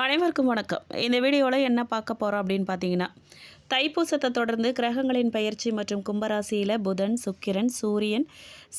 அனைவருக்கும் வணக்கம். இந்த வீடியோவில் என்ன பார்க்க போகிறோம் அப்படின்னு பார்த்தீங்கன்னா, தைப்பூசத்தை தொடர்ந்து கிரகங்களின் பெயர்ச்சி மற்றும் கும்பராசியில் புதன், சுக்கிரன், சூரியன்,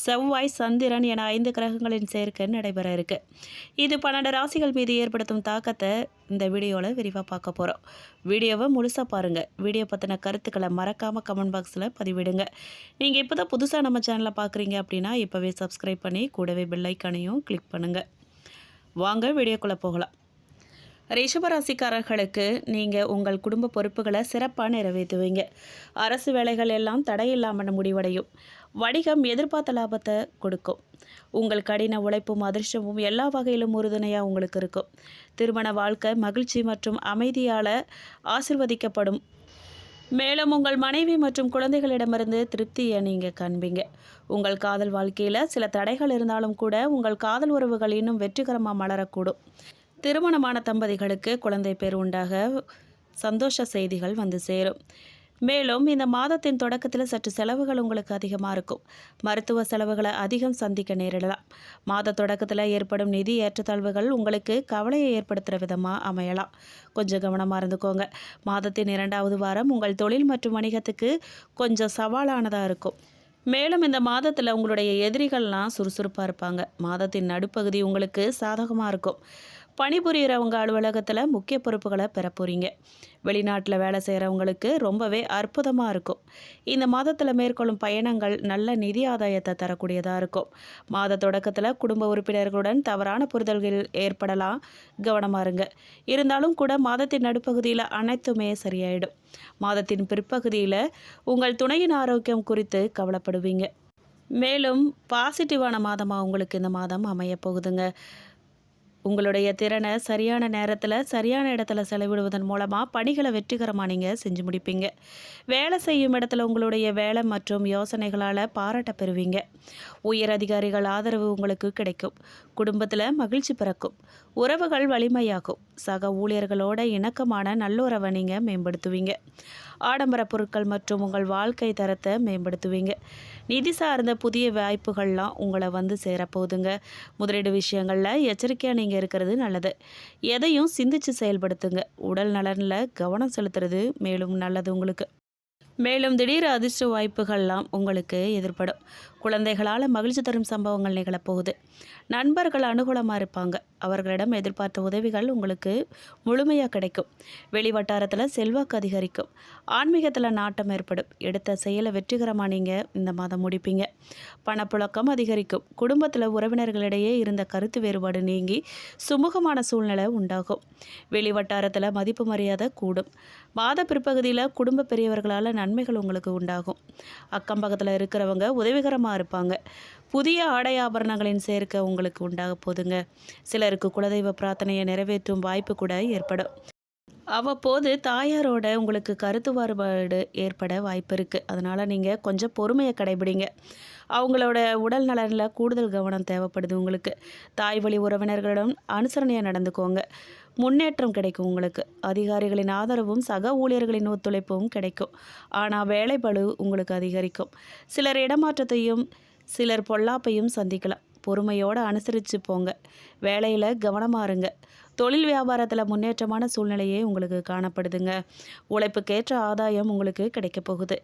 செவ்வாய், சந்திரன் என 5 கிரகங்களின் சேர்க்கை நடைபெற இருக்கு. இது 12 ராசிகள் மீது ஏற்படுத்தும் தாக்கத்தை இந்த வீடியோவில் விரிவாக பார்க்க போகிறோம். வீடியோவை முழுசாக பாருங்கள். வீடியோ பற்றின கருத்துக்களை மறக்காமல் கமெண்ட் பாக்ஸில் பதிவிடுங்க. நீங்கள் இப்போ தான் புதுசாக நம்ம சேனலை பார்க்குறீங்க அப்படின்னா இப்போவே சப்ஸ்கிரைப் பண்ணி கூடவே பெல் ஐக்கானையும் கிளிக் பண்ணுங்கள். வாங்க வீடியோக்குள்ளே போகலாம். ரிஷபராசிக்காரர்களுக்கு நீங்கள் உங்கள் குடும்ப பொறுப்புகளை சிறப்பாக நிறைவேற்றுவீங்க. அரசு வேலைகள் எல்லாம் தடையில்லாமல் முடிவடையும். வணிகம் எதிர்பார்த்த லாபத்தை கொடுக்கும். உங்கள் கடின உழைப்பும் அதிர்ஷ்டமும் எல்லா வகையிலும் உறுதுணையாக உங்களுக்கு இருக்கும். திருமண வாழ்க்கை மகிழ்ச்சி மற்றும் அமைதியால் ஆசிர்வதிக்கப்படும். மேலும் உங்கள் மனைவி மற்றும் குழந்தைகளிடமிருந்து திருப்தியை நீங்கள் காண்பீங்க. உங்கள் காதல் வாழ்க்கையில் சில தடைகள் இருந்தாலும் கூட உங்கள் காதல் உறவுகள் இன்னும் வெற்றிகரமாக மலரக்கூடும். திருமணமான தம்பதிகளுக்கு குழந்தை பேர் உண்டாக சந்தோஷ செய்திகள் வந்து சேரும். மேலும் இந்த மாதத்தின் தொடக்கத்தில் சற்று செலவுகள் உங்களுக்கு அதிகமாக இருக்கும். மருத்துவ செலவுகளை அதிகம் சந்திக்க நேரிடலாம். மாத தொடக்கத்தில் ஏற்படும் நிதி ஏற்றத்தாழ்வுகள் உங்களுக்கு கவலையை ஏற்படுத்துகிற விதமாக அமையலாம். கொஞ்சம் கவனமாக இருந்துக்கோங்க. மாதத்தின் 2வது வாரம் உங்கள் தொழில் மற்றும் வணிகத்துக்கு கொஞ்சம் சவாலானதாக இருக்கும். மேலும் இந்த மாதத்தில் உங்களுடைய எதிரிகள்லாம் சுறுசுறுப்பாக இருப்பாங்க. மாதத்தின் நடுப்பகுதி உங்களுக்கு சாதகமாக இருக்கும். பணிபுரிகிறவங்க அலுவலகத்தில் முக்கிய பொறுப்புகளை பெற போகிறீங்க. வெளிநாட்டில் வேலை செய்கிறவங்களுக்கு ரொம்பவே அற்புதமாக இருக்கும். இந்த மாதத்தில் மேற்கொள்ளும் பயணங்கள் நல்ல நிதி ஆதாயத்தை தரக்கூடியதாக இருக்கும். மாத தொடக்கத்தில் குடும்ப உறுப்பினர்களுடன் தவறான புரிதல்கள் ஏற்படலாம். கவனமாக இருங்க. இருந்தாலும் கூட மாதத்தின் நடுப்பகுதியில் அனைத்துமே சரியாயிடும். மாதத்தின் பிற்பகுதியில் உங்கள் துணையின் ஆரோக்கியம் குறித்து கவலைப்படுவீங்க. மேலும் பாசிட்டிவான மாதமாக உங்களுக்கு இந்த மாதம் அமைய போகுதுங்க. உங்களுடைய திறனை சரியான நேரத்தில் சரியான இடத்துல செலவிடுவதன் மூலமாக பணிகளை வெற்றிகரமாக நீங்கள் செஞ்சு முடிப்பீங்க. வேலை செய்யும் இடத்துல உங்களுடைய வேலை மற்றும் யோசனைகளால் பாராட்ட பெறுவீங்க. உயர் அதிகாரிகள் ஆதரவு உங்களுக்கு கிடைக்கும். குடும்பத்தில் மகிழ்ச்சி பிறக்கும். உறவுகள் வலிமையாகும். சக ஊழியர்களோட இணக்கமான நல்லுறவை நீங்கள் மேம்படுத்துவீங்க. ஆடம்பர பொருட்கள் மற்றும் உங்கள் வாழ்க்கை தரத்தை மேம்படுத்துவீங்க. நிதி சார்ந்த புதிய வாய்ப்புகள்லாம் உங்களை வந்து சேரப்போகுதுங்க. முதலீடு விஷயங்களில் எச்சரிக்கையாக நீங்கள் இருக்கிறது நல்லது. எதையும் சிந்திச்சு செயல்படுத்துங்க. உடல் நலனில் கவனம் செலுத்துறது மேலும் நல்லது உங்களுக்கு. மேலும் திடீர் அதிர்ஷ்ட வாய்ப்புகள்லாம் உங்களுக்கு எதிர்படும். குழந்தைகளால் மகிழ்ச்சி தரும் சம்பவங்கள் நிகழப்போகுது. நண்பர்கள் அனுகூலமாக இருப்பாங்க. அவர்களிடம் எதிர்பார்த்த உதவிகள் உங்களுக்கு முழுமையாக கிடைக்கும். வெளி வட்டாரத்தில் செல்வாக்கு அதிகரிக்கும். ஆன்மீகத்தில் நாட்டம் ஏற்படும். எடுத்த செயலை வெற்றிகரமாக நீங்கள் இந்த மாதம் முடிப்பீங்க. பணப்புழக்கம் அதிகரிக்கும். குடும்பத்தில் உறவினர்களிடையே இருந்த கருத்து வேறுபாடு நீங்கி சுமூகமான சூழ்நிலை உண்டாகும். வெளி வட்டாரத்தில் மதிப்பு மரியாதை கூடும். மாத பிற்பகுதியில் குடும்ப பெரியவர்களால் நன்மைகள் உங்களுக்கு உண்டாகும். அக்கம் பக்கத்தில் இருக்கிறவங்க உதவிகரமாக இருப்பாங்க. புதிய ஆடை ஆபரணங்களின் சேர்க்கை உங்களுக்கு உண்டாக போதுங்க. சிலருக்கு குலதெய்வ பிரார்த்தனையை நிறைவேற்றும் வாய்ப்பு கூட ஏற்படும். அவ்வப்போது தாயாரோட உங்களுக்கு கருத்து வேறுபாடு ஏற்பட வாய்ப்பு இருக்குது. அதனால் நீங்கள் கொஞ்சம் பொறுமையை கடைபிடிங்க. அவங்களோட உடல் நலனில் கூடுதல் கவனம் தேவைப்படுது உங்களுக்கு. தாய் வழி உறவினர்களிடம் அனுசரணையாக நடந்துக்கோங்க. முன்னேற்றம் கிடைக்கும் உங்களுக்கு. அதிகாரிகளின் ஆதரவும் சக ஊழியர்களின் ஒத்துழைப்பும் கிடைக்கும். ஆனால் வேலைப்பளு உங்களுக்கு அதிகரிக்கும். சிலர் இடமாற்றத்தையும் சிலர் பொல்லாப்பையும் சந்திக்கலாம். பொறுமையோடு அனுசரித்து போங்க. வேலையில் கவனமாக இருங்க. தொழில் வியாபாரத்தில் முன்னேற்றமான சூழ்நிலையே உங்களுக்கு காணப்படுதுங்க. உழைப்புக்கேற்ற ஆதாயம் உங்களுக்கு கிடைக்க போகுது.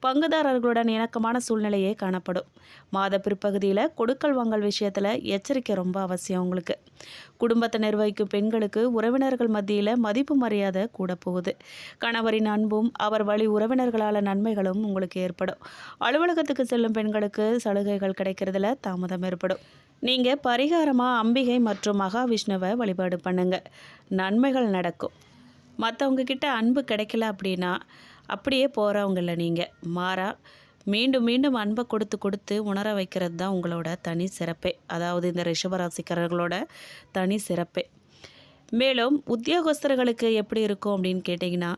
பங்குதாரர்களுடன் இணக்கமான சூழ்நிலையே காணப்படும். மாத பிற்பகுதியில் கொடுக்கல் வாங்கல் விஷயத்தில் எச்சரிக்கை ரொம்ப அவசியம் உங்களுக்கு. குடும்பத்தை நிர்வகிக்கும் பெண்களுக்கு உறவினர்கள் மத்தியில் மதிப்பு மரியாதை கூட போகுது. கணவரின் அன்பும் அவர் வழி உறவினர்களால் நன்மைகளும் உங்களுக்கு ஏற்படும். அலுவலகத்துக்கு செல்லும் பெண்களுக்கு சலுகைகள் கிடைக்கிறதுல தாமதம் ஏற்படும். நீங்கள் பரிகாரமாக அம்பிகை மற்றும் மகாவிஷ்ணுவை வழிபாடு பண்ணுங்க. நன்மைகள் நடக்கும். மற்றவங்க கிட்ட அன்பு கிடைக்கல அப்படின்னா அப்படியே போகிறவங்கள நீங்கள் மாறா மீண்டும் மீண்டும் அன்பை கொடுத்து கொடுத்து உணர வைக்கிறது தான் உங்களோட தனி சிறப்பே. அதாவது இந்த ரிஷபராசிக்காரர்களோட தனி சிறப்பே. மேலும் உத்தியோகஸ்தர்களுக்கு எப்படி இருக்கும் அப்படின்னு கேட்டிங்கன்னா,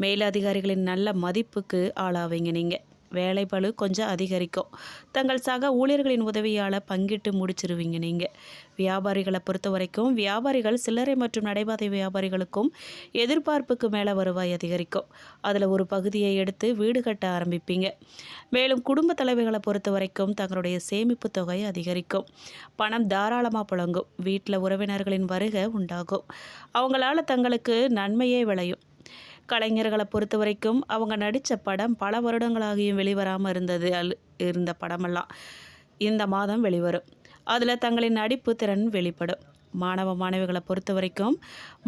மேலதிகாரிகளின் நல்ல மதிப்புக்கு ஆளாவீங்க நீங்கள். வேலைப்பளு கொஞ்சம் அதிகரிக்கும். தங்கள் சக ஊழியர்களின் உதவியால் பங்கிட்டு முடிச்சிருவீங்க நீங்கள். வியாபாரிகளை பொறுத்த வரைக்கும் வியாபாரிகள் சில்லறை மற்றும் நடைபாதை வியாபாரிகளுக்கும் எதிர்பார்ப்புக்கு மேலே வருவாய் அதிகரிக்கும். அதில் ஒரு பகுதியை எடுத்து வீடு கட்ட ஆரம்பிப்பீங்க. மேலும் குடும்ப தலைவிகளை பொறுத்த வரைக்கும் தங்களுடைய சேமிப்பு தொகை அதிகரிக்கும். பணம் தாராளமாக புழங்கும். வீட்டில் உறவினர்களின் வருகை உண்டாகும். அவங்களால தங்களுக்கு நன்மையே விளையும். கலைஞர்களை பொறுத்த வரைக்கும் அவங்க நடித்த படம் பல வருடங்களாகியும் வெளிவராமல் இருந்த படமெல்லாம் இந்த மாதம் வெளிவரும். அதில் தங்களின் நடிப்பு திறன் வெளிப்படும். மாணவிகளை பொறுத்த வரைக்கும்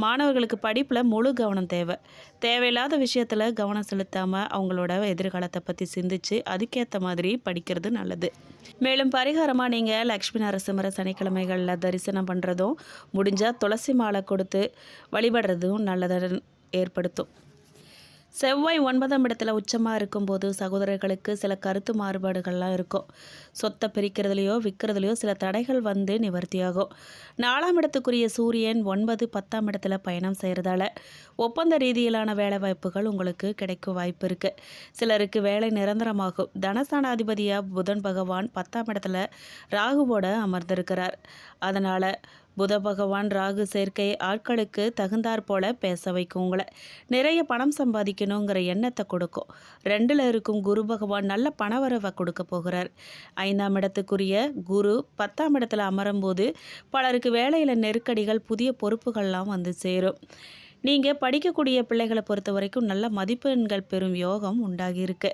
மாணவர்களுக்கு படிப்பில் முழு கவனம் தேவை. தேவையில்லாத விஷயத்தில் கவனம் செலுத்தாமல் அவங்களோட எதிர்காலத்தை பற்றி சிந்திச்சு அதுக்கேற்ற மாதிரி படிக்கிறது நல்லது. மேலும் பரிகாரமாக நீங்கள் லக்ஷ்மி நரசிம்மர சனிக்கிழமைகளில் தரிசனம் பண்ணுறதும் முடிஞ்சால் துளசி மாலை கொடுத்து வழிபடுறதும் நல்லதை ஏற்படுத்தும். செவ்வாய் 9ஆம் இடத்துல உச்சமாக இருக்கும்போது சகோதரர்களுக்கு சில கருத்து மாறுபாடுகள்லாம் இருக்கும். சொத்தை பிரிக்கிறதுலையோ விற்கிறதுலையோ சில தடைகள் வந்து நிவர்த்தியாகும். 4ஆம் இடத்துக்குரிய சூரியன் 9, 10ஆம் இடத்துல பயணம் செய்கிறதால ஒப்பந்த ரீதியிலான வேலை வாய்ப்புகள் உங்களுக்கு கிடைக்க வாய்ப்பு இருக்குது. சிலருக்கு வேலை நிரந்தரமாகும். தனஸ்தானாதிபதியாக புதன் பகவான் 10ஆம் இடத்துல ராகுவோட அமர்ந்திருக்கிறார். அதனால் புத பகவான் ராகு சேர்க்கை ஆட்களுக்கு தகுந்தாற் போல பேச வைக்கும். உங்களை நிறைய பணம் சம்பாதிக்கணுங்கிற எண்ணத்தை கொடுக்கும். 2ல் இருக்கும் குரு பகவான் நல்ல பணவரவை கொடுக்க போகிறார். 5ஆம் இடத்துக்குரிய குரு 10ஆம் இடத்துல அமரும்போது பலருக்கு வேலையில் நெருக்கடிகள் புதிய பொறுப்புகள்லாம் வந்து சேரும். நீங்கள் படிக்கக்கூடிய பிள்ளைகளை பொறுத்த வரைக்கும் நல்ல மதிப்பெண்கள் பெறும் யோகம் உண்டாகியிருக்கு.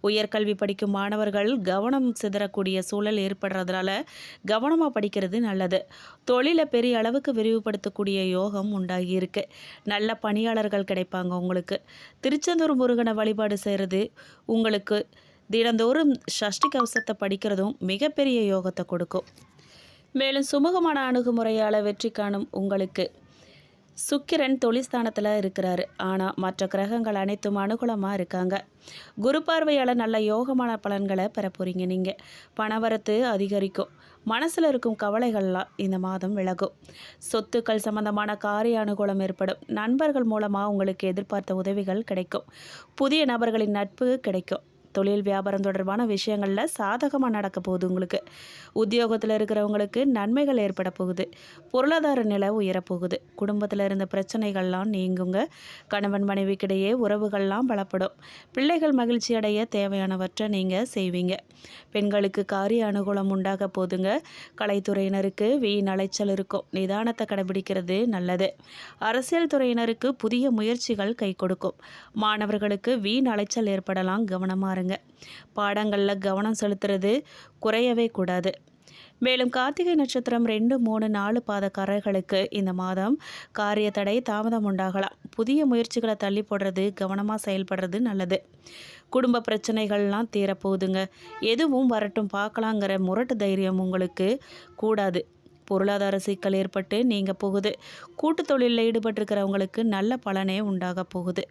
உயர்கல்வி படிக்கும் மாணவர்கள் கவனம் சிதறக்கூடிய சூழல் ஏற்படுறதுனால கவனமாக படிக்கிறது நல்லது. தொழிலை பெரிய அளவுக்கு விரிவுபடுத்தக்கூடிய யோகம் உண்டாகியிருக்கு. நல்ல பணியாளர்கள் கிடைப்பாங்க உங்களுக்கு. திருச்செந்தூர் முருகனை வழிபாடு செய்கிறது உங்களுக்கு தினந்தோறும் சஷ்டி கவசத்தை படிக்கிறதும் மிகப்பெரிய யோகத்தை கொடுக்கும். மேலும் சுமூகமான அணுகுமுறையால் வெற்றி காணும் உங்களுக்கு சுக்கிரன் தொழில்ஸ்தானத்தில் இருக்கிறாரு. ஆனால் மற்ற கிரகங்கள் அனைத்தும் அனுகூலமாக இருக்காங்க. குரு பார்வையால் நல்ல யோகமான பலன்களை பெற போகிறீங்க. நீங்கள் பணவரத்து அதிகரிக்கும். மனசில் இருக்கும் கவலைகள்லாம் இந்த மாதம் விலகும். சொத்துக்கள் சம்பந்தமான காரிய அனுகூலம் ஏற்படும். நண்பர்கள் மூலமாக உங்களுக்கு எதிர்பார்த்த உதவிகள் கிடைக்கும். புதிய நபர்களின் நட்பு கிடைக்கும். தொழில் வியாபாரம் தொடர்பான விஷயங்களில் சாதகமாக நடக்க போகுது. உங்களுக்கு உத்தியோகத்தில் இருக்கிறவங்களுக்கு நன்மைகள் ஏற்பட போகுது. பொருளாதார நிலை உயரப்போகுது. குடும்பத்தில் இருந்த பிரச்சனைகள்லாம் நீங்குங்க. கணவன் மனைவிக்கிடையே உறவுகள்லாம் பலப்படும். பிள்ளைகள் மகிழ்ச்சி அடைய தேவையானவற்றை நீங்கள் செய்வீங்க. பெண்களுக்கு காரிய அனுகூலம் உண்டாக போதுங்க. கலைத்துறையினருக்கு வீண் அலைச்சல் இருக்கும். நிதானத்தை கடைபிடிக்கிறது நல்லது. அரசியல் துறையினருக்கு புதிய முயற்சிகள் கை கொடுக்கும். மாணவர்களுக்கு வீண் அலைச்சல் ஏற்படலாம். கவனமாக பாடங்களில் கவனம் செலுத்துறது குறையவே கூடாது. மேலும் கார்த்திகை நட்சத்திரம் 2, 3, 4 பாதக்காரர்களுக்கு இந்த மாதம் காரிய தடை தாமதம் உண்டாகலாம். புதிய முயற்சிகளை தள்ளி போடுறது கவனமாக செயல்படுறது நல்லது. குடும்ப பிரச்சனைகள்லாம் தீரப்போகுதுங்க. எதுவும் வரட்டும் பார்க்கலாங்கிற முரட்டு தைரியம் உங்களுக்கு கூடாது. பொருளாதார சிக்கல் ஏற்பட்டு நீங்க போகுது. கூட்டு தொழிலில் ஈடுபட்டிருக்கிறவங்களுக்கு நல்ல பலனே உண்டாக போகுது.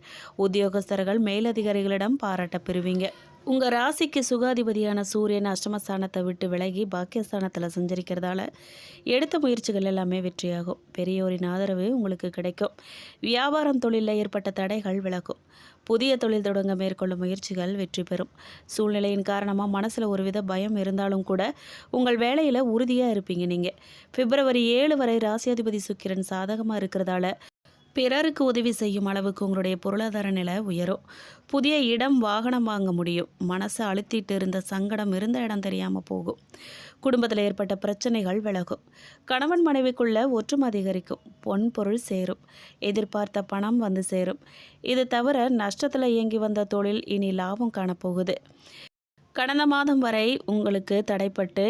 உத்தியோகஸ்தர்கள் மேலதிகாரிகளிடம் பாராட்ட பெறுவீங்க. உங்கள் ராசிக்கு சுகாதிபதியான சூரியன் அஷ்டமஸ்தானத்தை விட்டு விலகி பாக்கியஸ்தானத்தில் சஞ்சரிக்கிறதால எடுத்த முயற்சிகள் எல்லாமே வெற்றியாகும். பெரியோரின் ஆதரவு உங்களுக்கு கிடைக்கும். வியாபாரம் தொழிலில் ஏற்பட்ட தடைகள் விலகும். புதிய தொழில் தொடங்க மேற்கொள்ளும் முயற்சிகள் வெற்றி பெறும். சூழ்நிலையின் காரணமாக மனசில் ஒருவித பயம் இருந்தாலும் கூட உங்கள் வேலையில் உறுதியாக இருப்பீங்க. நீங்கள் பிப்ரவரி 7 வரை ராசியாதிபதி சுக்கிரன் சாதகமாக இருக்கிறதால பிறருக்கு உதவி செய்யும் அளவுக்கு உங்களுடைய பொருளாதார நிலை உயரும். புதிய இடம் வாகனம் வாங்க முடியும். மனசை அழுத்திட்டு இருந்த சங்கடம் இருந்த இடம் தெரியாமல் போகும். குடும்பத்தில் ஏற்பட்ட பிரச்சனைகள் விலகும். கணவன் மனைவிக்குள்ள ஒற்றுமை அதிகரிக்கும். பொன் பொருள் சேரும். எதிர்பார்த்த பணம் வந்து சேரும். இது தவிர நஷ்டத்தில் இயங்கி வந்த தொழில் இனி லாபம் காணப்போகுது. கடந்த மாதம் வரை உங்களுக்கு தடைப்பட்டு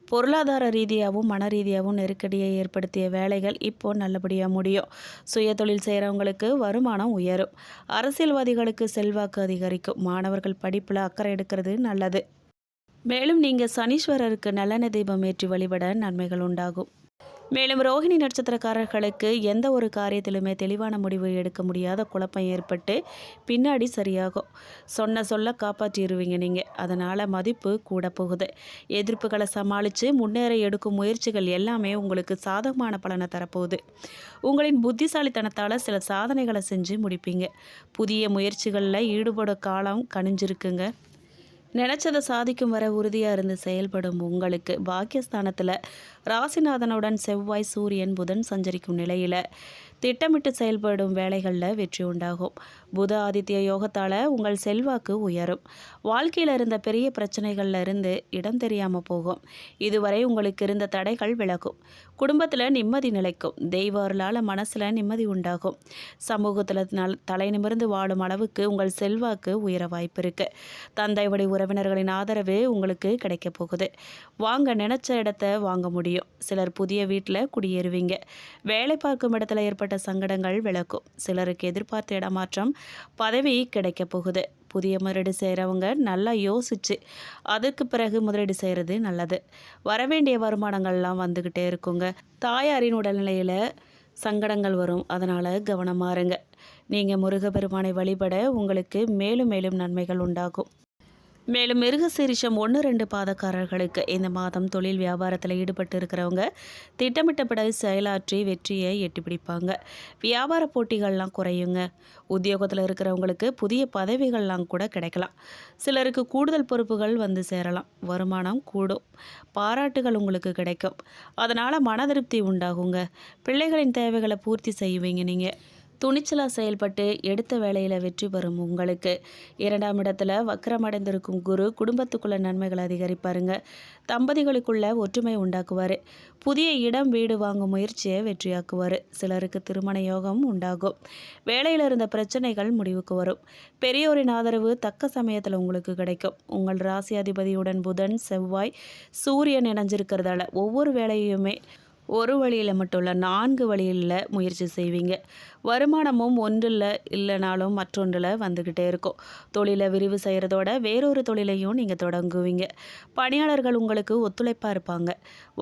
பொருளாதார ரீதியாகவும் மன ரீதியாகவும் நெருக்கடியை ஏற்படுத்திய வேலைகள் இப்போ நல்லபடியாக முடியும். சுய தொழில் செய்கிறவங்களுக்கு வருமானம் உயரும். அரசியல்வாதிகளுக்கு செல்வாக்கு அதிகரிக்கும். மாணவர்கள் படிப்பில் அக்கறை எடுக்கிறது நல்லது. மேலும் நீங்கள் சனீஸ்வரருக்கு நல்லெண்ணெய் தீபம் ஏற்றி வழிபட நன்மைகள் உண்டாகும். மேலும் ரோஹிணி நட்சத்திரக்காரர்களுக்கு எந்த ஒரு காரியத்திலுமே தெளிவான முடிவு எடுக்க முடியாத குழப்பம் ஏற்பட்டு பின்னாடி சரியாகும். சொல்ல காப்பாற்றிடுவீங்க நீங்கள். அதனால் மதிப்பு கூட போகுது. எதிர்ப்புகளை சமாளித்து முன்னேற எடுக்கும் முயற்சிகள் எல்லாமே உங்களுக்கு சாதகமான பலனை தரப்போகுது. உங்களின் புத்திசாலித்தனத்தால் சில சாதனைகளை செஞ்சு முடிப்பீங்க. புதிய முயற்சிகளில் ஈடுபட காலம் கணிஞ்சிருக்குங்க. நினச்சதை சாதிக்கும் வரை உறுதியாக இருந்து செயல்படும் உங்களுக்கு பாக்கியஸ்தானத்தில் ராசிநாதனுடன் செவ்வாய் சூரியன் புதன் சஞ்சரிக்கும் நிலையில் திட்டமிட்டு செயல்படும் வேலைகளில் வெற்றி உண்டாகும். புத ஆதித்ய யோகத்தால் உங்கள் செல்வாக்கு உயரும். வாழ்க்கையில் இருந்த பெரிய பிரச்சனைகள்ல இருந்து இடம் தெரியாமல் போகும். இதுவரை உங்களுக்கு இருந்த தடைகள் விலகும். குடும்பத்தில் நிம்மதி நிலைக்கும். தெய்வ அருளால் மனசில் நிம்மதி உண்டாகும். சமூகத்தில் தலை நிமிர்ந்து வாழும் அளவுக்கு உங்கள் செல்வாக்கு உயர வாய்ப்பு இருக்கு. தந்தை வழி உறவினர்களின் ஆதரவு உங்களுக்கு கிடைக்க போகுது. வாங்க நினைச்ச இடத்த வாங்க முடியும். சிலர் புதிய வீட்டில் குடியேறுவீங்க. வேலை பார்க்கும் இடத்துல ஏற்பட்ட சங்கடங்கள் விலக்கும். சிலருக்கு எதிர்பார்த்த இடமாற்றம் பதவி கிடைக்க போகுது. புதிய முதலீடு செய்கிறவங்க நல்லா யோசிச்சு அதுக்கு பிறகு முதலீடு செய்கிறது நல்லது. வரவேண்டிய வருமானங்கள்லாம் வந்துக்கிட்டே இருக்குங்க. தாயாரின் உடல்நிலையில் சங்கடங்கள் வரும். அதனால் கவனமாக இருங்க. நீங்கள் முருகப்பெருமானை வழிபட உங்களுக்கு மேலும் மேலும் நன்மைகள் உண்டாகும். மேலும் மிருகசீரிஷம் 1-2 பாதக்காரர்களுக்கு இந்த மாதம் தொழில் வியாபாரத்தில் ஈடுபட்டு இருக்கிறவங்க திட்டமிட்டபடி செயலாற்றி வெற்றியை எட்டி பிடிப்பாங்க. வியாபார போட்டிகள்லாம் குறையுங்க. உத்தியோகத்தில் இருக்கிறவங்களுக்கு புதிய பதவிகள்லாம் கூட கிடைக்கலாம். சிலருக்கு கூடுதல் பொறுப்புகள் வந்து சேரலாம். வருமானம் கூடும். பாராட்டுகள் உங்களுக்கு கிடைக்கும். அதனால் மன திருப்தி உண்டாகுங்க. பிள்ளைகளின் தேவைகளை பூர்த்தி செய்வீங்க. நீங்கள் துணிச்சலாக செயல்பட்டு எடுத்த வேலையில் வெற்றி பெறும் உங்களுக்கு 2ஆம் இடத்துல வக்கரமடைந்திருக்கும் குரு குடும்பத்துக்குள்ள நன்மைகளை அதிகரிப்பாருங்க. தம்பதிகளுக்குள்ள ஒற்றுமை உண்டாக்குவார். புதிய இடம் வீடு வாங்கும் முயற்சியை வெற்றியாக்குவார். சிலருக்கு திருமண யோகம் உண்டாகும். வேலையில் இருந்த பிரச்சனைகள் முடிவுக்கு வரும். பெரியோரின் ஆதரவு தக்க சமயத்தில் உங்களுக்கு கிடைக்கும். உங்கள் ராசி அதிபதியுடன் புதன் செவ்வாய் சூரியன் இணைஞ்சிருக்கிறதால ஒவ்வொரு வேலையுமே ஒரு வழியில் மட்டும் இல்லை 4 வழியில் முயற்சி செய்வீங்க. வருமானமும் ஒன்றில் இல்லைனாலும் மற்றொன்றில் வந்துக்கிட்டே இருக்கும். தொழிலை விரிவு செய்கிறதோட வேறொரு தொழிலையும் நீங்கள் தொடங்குவீங்க. பணியாளர்கள் உங்களுக்கு ஒத்துழைப்பாக இருப்பாங்க.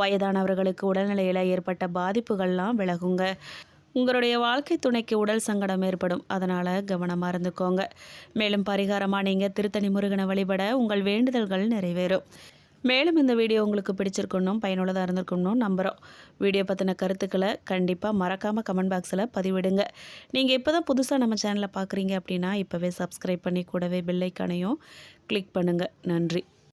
வயதானவர்களுக்கு உடல்நிலையில் ஏற்பட்ட பாதிப்புகள்லாம் விலகுங்க. உங்களுடைய வாழ்க்கை துணைக்கு உடல் சங்கடம் ஏற்படும். அதனால் கவனமாக இருந்துக்கோங்க. மேலும் பரிகாரமாக நீங்கள் திருத்தணி முருகனை வழிபட உங்கள் வேண்டுதல்கள் நிறைவேறும். மேலும் இந்த வீடியோ உங்களுக்கு பிடிச்சிருக்கணும் பயனுள்ளதாக இருந்திருக்கணும் நம்புகிறோம். வீடியோ பற்றின கருத்துக்களை கண்டிப்பாக மறக்காமல் கமெண்ட் பாக்ஸில் பதிவிடுங்க. நீங்கள் இப்போ தான் புதுசாக நம்ம சேனலை பார்க்குறீங்க அப்படின்னா இப்போவே சப்ஸ்கிரைப் பண்ணி கூடவே பெல் ஐக்கானையும் கிளிக் பண்ணுங்கள். நன்றி.